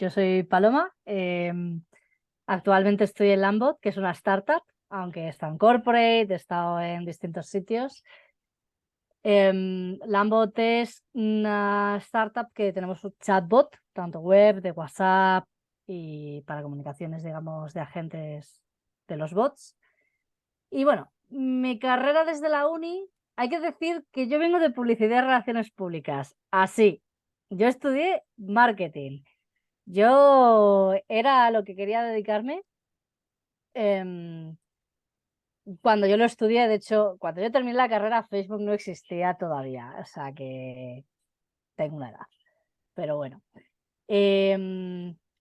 Yo soy Paloma. Actualmente estoy en Lambot, que es una startup, aunque está en corporate, he estado en distintos sitios. Lambot es una startup que tenemos un chatbot, tanto web, de WhatsApp y para comunicaciones, digamos, de agentes de los bots. Y bueno, mi carrera desde la uni, hay que decir que yo vengo de publicidad y relaciones públicas. Así, yo estudié marketing. Yo era a lo que quería dedicarme em, cuando yo lo estudié. De hecho, cuando yo terminé la carrera, Facebook no existía todavía, o sea que tengo una edad. Pero bueno,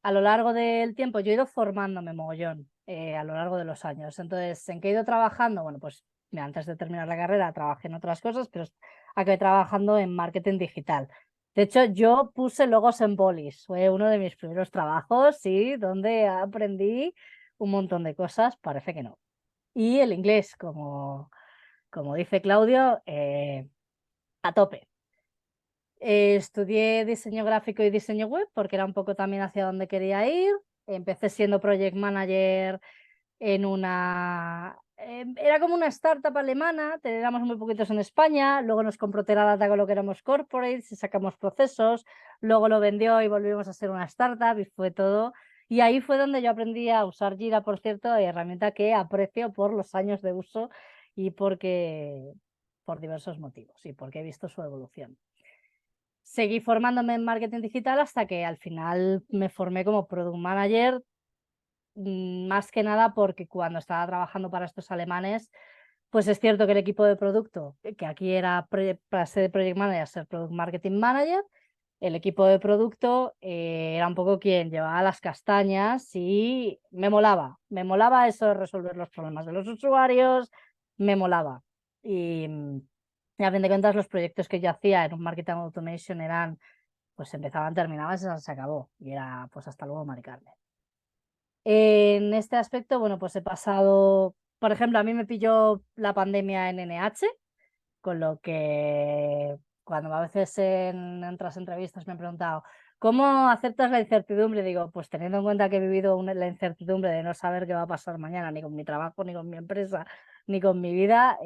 a lo largo del tiempo yo he ido formándome mogollón a lo largo de los años. Entonces, ¿en qué he ido trabajando? Bueno, pues mira, antes de terminar la carrera trabajé en otras cosas, pero acabé trabajando en marketing digital. De hecho, yo puse logos en bolis. Fue uno de mis primeros trabajos, sí, donde aprendí un montón de cosas. Parece que no. Y el inglés, como dice Claudio, a tope. Estudié diseño gráfico y diseño web porque era un poco también hacia donde quería ir. Empecé siendo project manager en era como una startup alemana, éramos muy poquitos en España, luego nos compró Teradata con lo que éramos corporates y sacamos procesos, luego lo vendió y volvimos a ser una startup y fue todo. Y ahí fue donde yo aprendí a usar Jira, por cierto, herramienta que aprecio por los años de uso y por diversos motivos y porque he visto su evolución. Seguí formándome en marketing digital hasta que al final me formé como product manager, más que nada porque cuando estaba trabajando para estos alemanes, pues es cierto que el equipo de producto, que aquí era para ser de project manager, ser product marketing manager, el equipo de producto era un poco quien llevaba las castañas y me molaba eso de resolver los problemas de los usuarios, me molaba. Y a fin de cuentas los proyectos que yo hacía en un marketing automation eran, pues empezaban, terminaban, se acabó y era pues hasta luego, Mari Carmen. En este aspecto, bueno, pues he pasado, por ejemplo, a mí me pilló la pandemia en NH, con lo que cuando a veces en otras entrevistas me han preguntado, ¿cómo aceptas la incertidumbre? Digo, pues teniendo en cuenta que he vivido la incertidumbre de no saber qué va a pasar mañana, ni con mi trabajo, ni con mi empresa, ni con mi vida,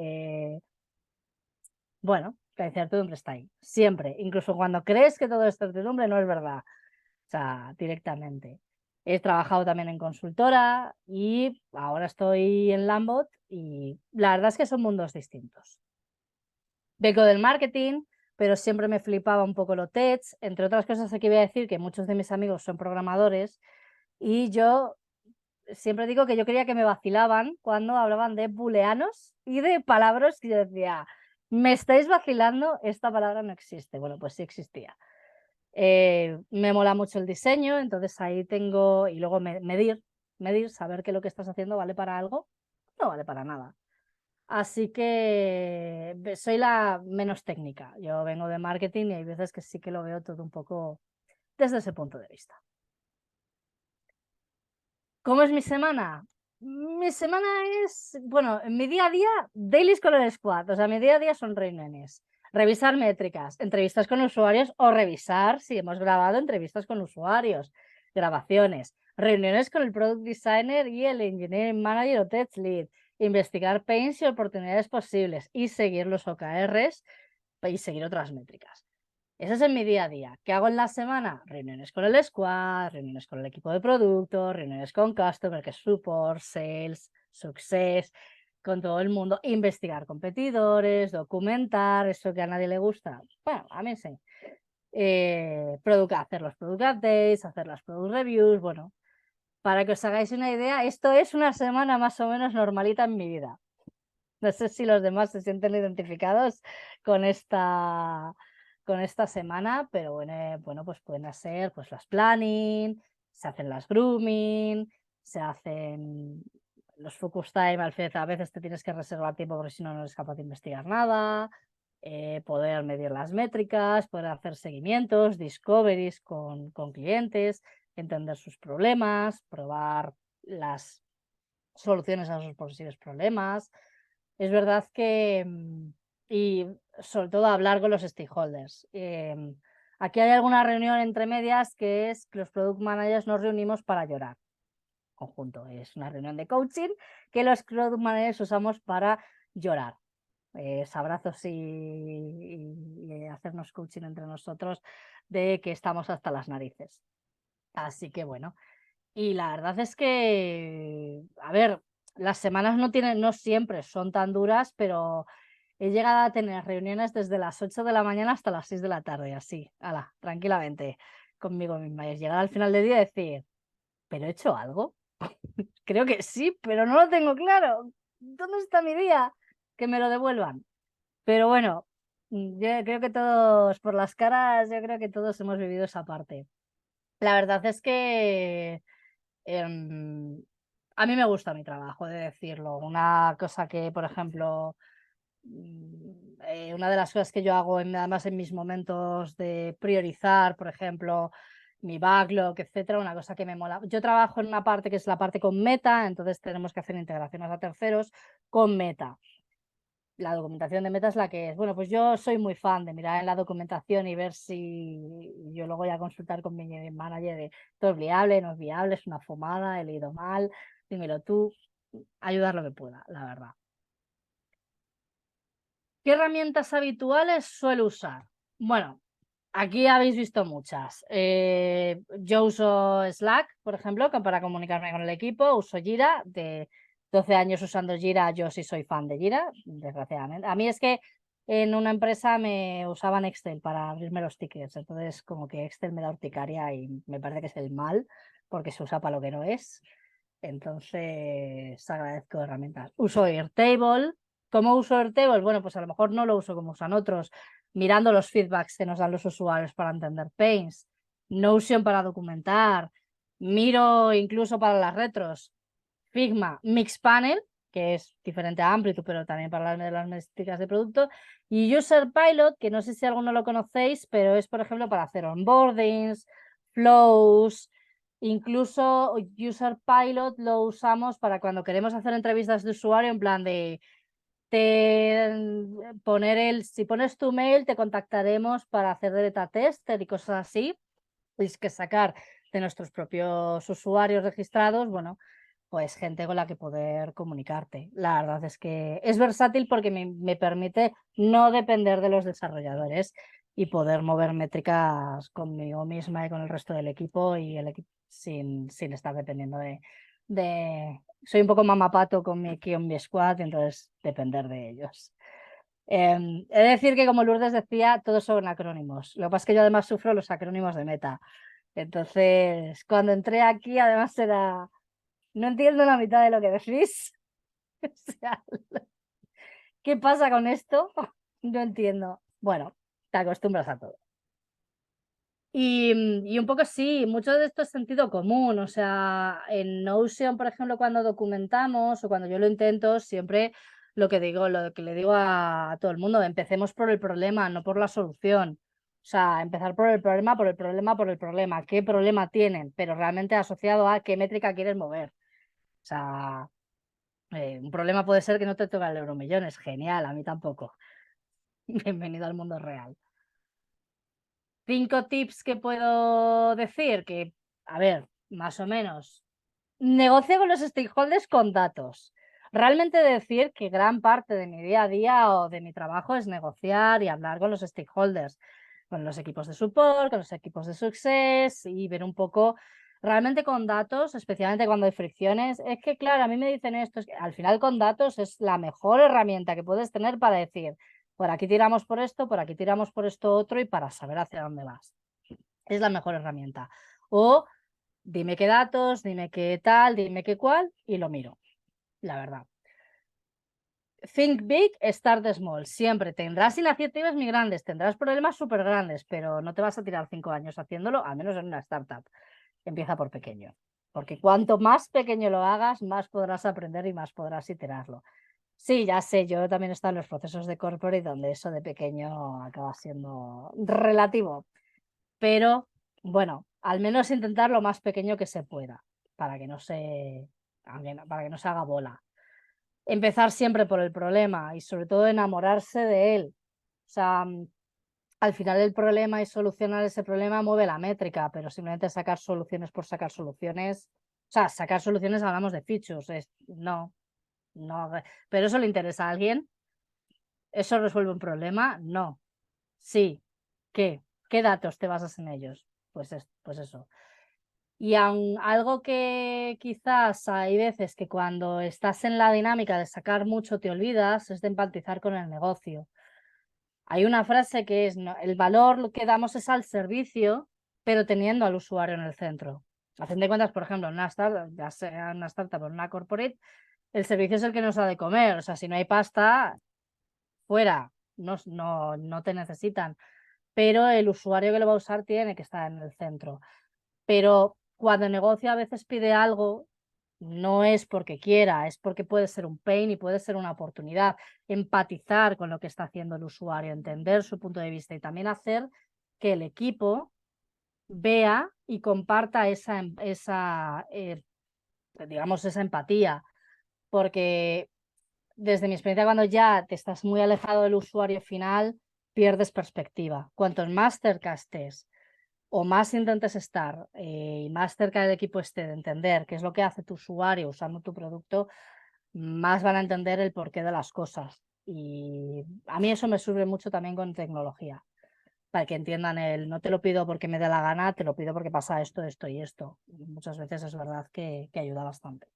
bueno, la incertidumbre está ahí, siempre, incluso cuando crees que todo es incertidumbre, no es verdad, o sea, directamente. He trabajado también en consultora y ahora estoy en Lambot y la verdad es que son mundos distintos. Vengo del marketing, pero siempre me flipaba un poco lo tech. Entre otras cosas, aquí voy a decir que muchos de mis amigos son programadores y yo siempre digo que yo creía que me vacilaban cuando hablaban de booleanos y de palabras que yo decía, me estáis vacilando, esta palabra no existe. Bueno, pues sí existía. Me mola mucho el diseño, entonces ahí tengo, y luego medir, saber que lo que estás haciendo vale para algo, no vale para nada. Así que soy la menos técnica. Yo vengo de marketing y hay veces que sí que lo veo todo un poco desde ese punto de vista. ¿Cómo es mi semana? Mi semana es, bueno, en mi día a día, dailies con el squad. O sea, mi día a día son reuniones, revisar métricas, entrevistas con usuarios o revisar si hemos grabado entrevistas con usuarios, grabaciones, reuniones con el product designer y el engineering manager o tech lead, investigar pains y oportunidades posibles y seguir los OKRs y seguir otras métricas. Eso es en mi día a día. ¿Qué hago en la semana? Reuniones con el squad, reuniones con el equipo de producto, reuniones con customer, que es support, sales, success, con todo el mundo, investigar competidores, documentar, eso que a nadie le gusta. Bueno, a mí sí. Hacer los product updates, hacer las product reviews, bueno, para que os hagáis una idea, esto es una semana más o menos normalita en mi vida. No sé si los demás se sienten identificados con esta semana, pero bueno, pues pueden hacer pues las planning, se hacen las grooming, se hacen los focus time, a veces te tienes que reservar tiempo porque si no, no eres capaz de investigar nada, poder medir las métricas, poder hacer seguimientos, discoveries con clientes, entender sus problemas, probar las soluciones a sus posibles problemas. Es verdad que, y sobre todo hablar con los stakeholders. Aquí hay alguna reunión entre medias que es que los product managers nos reunimos para llorar conjunto. Es una reunión de coaching que los product managers usamos para llorar. Abrazos y hacernos coaching entre nosotros de que estamos hasta las narices. Así que bueno, y la verdad es que, a ver, las semanas no siempre son tan duras, pero he llegado a tener reuniones desde las 8 de la mañana hasta las 6 de la tarde, así, ala, tranquilamente, conmigo misma. Y llegar al final del día y decir, ¿pero he hecho algo? Creo que sí, pero no lo tengo claro. ¿Dónde está mi día? Que me lo devuelvan. Pero bueno, yo creo que todos, por las caras, yo creo que todos hemos vivido esa parte. La verdad es que a mí me gusta mi trabajo, he de decirlo. Una cosa que, por ejemplo, una de las cosas que yo hago, además en mis momentos de priorizar, por ejemplo, mi backlog, etcétera, una cosa que me mola. Yo trabajo en una parte que es la parte con Meta, entonces tenemos que hacer integraciones a terceros con Meta. La documentación de Meta es la que es. Bueno, pues yo soy muy fan de mirar en la documentación y ver si yo luego voy a consultar con mi manager de todo es viable, no es viable, es una fumada, he leído mal, dímelo tú, ayudar lo que pueda, la verdad. ¿Qué herramientas habituales suelo usar? Bueno, aquí habéis visto muchas. Yo uso Slack, por ejemplo, para comunicarme con el equipo. Uso Jira. De 12 años usando Jira, yo sí soy fan de Jira, desgraciadamente. A mí es que en una empresa me usaban Excel para abrirme los tickets. Entonces, como que Excel me da urticaria y me parece que es el mal porque se usa para lo que no es. Entonces, agradezco herramientas. Uso Airtable. ¿Cómo uso Airtable? Bueno, pues a lo mejor no lo uso como usan otros, mirando los feedbacks que nos dan los usuarios para entender pains. Notion para documentar. Miro incluso para las retros. Figma, Mixpanel, que es diferente a Amplitude, pero también para las métricas de producto. Y User Pilot, que no sé si alguno lo conocéis, pero es, por ejemplo, para hacer onboardings, flows. Incluso User Pilot lo usamos para cuando queremos hacer entrevistas de usuario, en plan de si pones tu mail, te contactaremos para hacer de beta tester y cosas así. Es que sacar de nuestros propios usuarios registrados, bueno, pues gente con la que poder comunicarte. La verdad es que es versátil porque me permite no depender de los desarrolladores y poder mover métricas conmigo misma y con el resto del equipo y el equipo sin estar dependiendo de... Soy un poco mamapato con mi squad, entonces depender de ellos. He de decir que, como Lourdes decía, todos son acrónimos. Lo que pasa es que yo además sufro los acrónimos de Meta. Entonces, cuando entré aquí, además era... No entiendo la mitad de lo que decís. O sea, ¿qué pasa con esto? No entiendo. Bueno, te acostumbras a todo. Y un poco sí, mucho de esto es sentido común. O sea, en Notion, por ejemplo, cuando documentamos o cuando yo lo intento, siempre lo que le digo a todo el mundo, empecemos por el problema, no por la solución. O sea, empezar por el problema, por el problema, por el problema. ¿Qué problema tienen? Pero realmente asociado a qué métrica quieres mover. O sea, un problema puede ser que no te toca el euromillón, es genial, a mí tampoco. Bienvenido al mundo real. 5 tips que puedo decir que, a ver, más o menos, negocio con los stakeholders con datos. Realmente decir que gran parte de mi día a día o de mi trabajo es negociar y hablar con los stakeholders, con los equipos de support, con los equipos de success y ver un poco realmente con datos, especialmente cuando hay fricciones. Es que, claro, a mí me dicen esto, es que al final con datos es la mejor herramienta que puedes tener para decir, por aquí tiramos por esto, por aquí tiramos por esto otro y para saber hacia dónde vas. Es la mejor herramienta. O dime qué datos, dime qué tal, dime qué cuál y lo miro, la verdad. Think big, start small. Siempre tendrás iniciativas muy grandes, tendrás problemas súper grandes, pero no te vas a tirar 5 años haciéndolo, al menos en una startup. Empieza por pequeño, porque cuanto más pequeño lo hagas, más podrás aprender y más podrás iterarlo. Sí, ya sé, yo también he estado en los procesos de corporate donde eso de pequeño acaba siendo relativo, pero bueno, al menos intentar lo más pequeño que se pueda, para que no para que no se haga bola. Empezar siempre por el problema y sobre todo enamorarse de él. O sea, al final el problema y solucionar ese problema mueve la métrica, pero simplemente sacar soluciones por sacar soluciones, o sea, sacar soluciones hablamos de features, no, pero ¿eso le interesa a alguien? ¿Eso resuelve un problema? No. Sí. ¿Qué? ¿Qué datos te basas en ellos? Pues eso. Y algo que quizás hay veces que cuando estás en la dinámica de sacar mucho te olvidas es de empatizar con el negocio. Hay una frase que es, el valor que damos es al servicio, pero teniendo al usuario en el centro. A fin de cuentas, por ejemplo, en una startup, ya sea una startup o una corporate, el servicio es el que nos da de comer. O sea, si no hay pasta, fuera, no te necesitan. Pero el usuario que lo va a usar tiene que estar en el centro. Pero cuando el negocio a veces pide algo, no es porque quiera, es porque puede ser un pain y puede ser una oportunidad. Empatizar con lo que está haciendo el usuario, entender su punto de vista y también hacer que el equipo vea y comparta digamos, esa empatía. Porque desde mi experiencia, cuando ya te estás muy alejado del usuario final, pierdes perspectiva. Cuanto más cerca estés o más intentes estar y más cerca del equipo esté de entender qué es lo que hace tu usuario usando tu producto, más van a entender el porqué de las cosas. Y a mí eso me sirve mucho también con tecnología, para que entiendan no te lo pido porque me dé la gana, te lo pido porque pasa esto, esto y esto. Y muchas veces es verdad que ayuda bastante.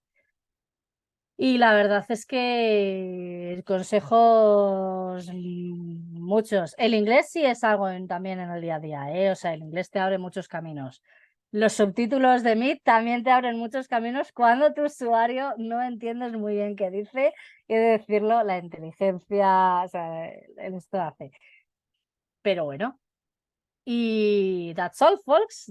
Y la verdad es que consejos muchos. El inglés sí es algo también en el día a día, ¿eh? O sea, el inglés te abre muchos caminos. Los subtítulos de Meet también te abren muchos caminos cuando tu usuario no entiendes muy bien qué dice y de decirlo, la inteligencia, o sea, esto hace. Pero bueno, y that's all, folks.